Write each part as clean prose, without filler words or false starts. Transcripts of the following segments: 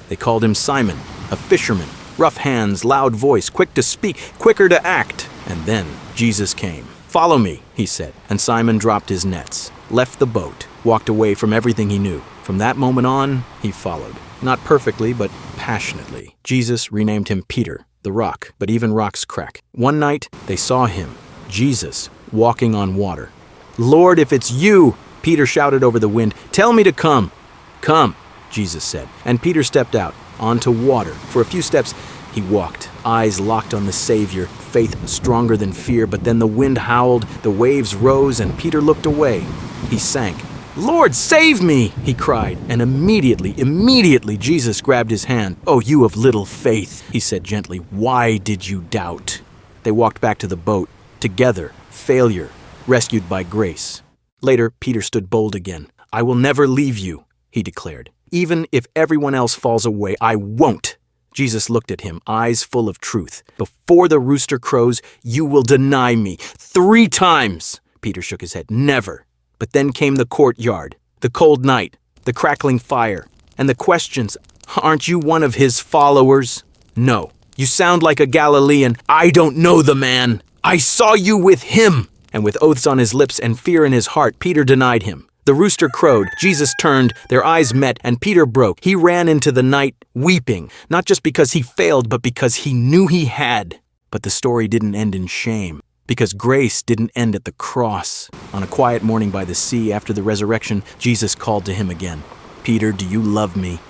They called him Simon, a fisherman. Rough hands, loud voice, quick to speak, quicker to act. And then Jesus came. "Follow me," he said. And Simon dropped his nets, left the boat, walked away from everything he knew. From that moment on, he followed. Not perfectly, but passionately. Jesus renamed him Peter, the rock, but even rocks crack. One night, they saw him, Jesus, walking on water. "Lord, if it's you," Peter shouted over the wind, "tell me to come." "Come," Jesus said. And Peter stepped out, onto water. For a few steps, he walked, eyes locked on the Savior, faith stronger than fear. But then the wind howled, the waves rose, and Peter looked away. He sank. "Lord, save me!" he cried. And immediately, Jesus grabbed his hand. "Oh, you of little faith," he said gently, "why did you doubt?" They walked back to the boat, together, failure, rescued by grace. Later, Peter stood bold again. "I will never leave you," he declared. "Even if everyone else falls away, I won't." Jesus looked at him, eyes full of truth. "Before the rooster crows, you will deny me 3 times." Peter shook his head. "Never." But then came the courtyard, the cold night, the crackling fire, and the questions. "Aren't you one of his followers?" "No. You sound like a Galilean." "I don't know the man." "I saw you with him." And with oaths on his lips and fear in his heart, Peter denied him. The rooster crowed, Jesus turned, their eyes met, and Peter broke. He ran into the night, weeping, not just because he failed, but because he knew he had. But the story didn't end in shame, because grace didn't end at the cross. On a quiet morning by the sea after the resurrection, Jesus called to him again. "Peter, do you love me?"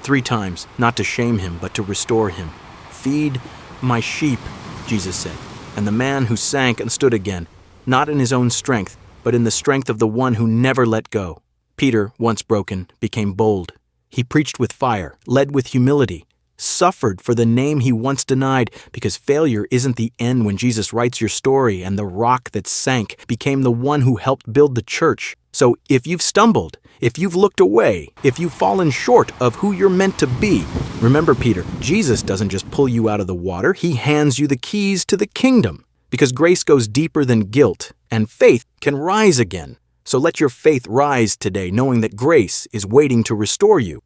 3 times, not to shame him, but to restore him. "Feed my sheep," Jesus said. And the man who sank and stood again, not in his own strength, but in the strength of the one who never let go. Peter, once broken, became bold. He preached with fire, led with humility, suffered for the name he once denied, because failure isn't the end when Jesus writes your story, and the rock that sank became the one who helped build the church. So if you've stumbled, if you've looked away, if you've fallen short of who you're meant to be, remember, Peter, Jesus doesn't just pull you out of the water, he hands you the keys to the kingdom. Because grace goes deeper than guilt, and faith can rise again. So let your faith rise today, knowing that grace is waiting to restore you.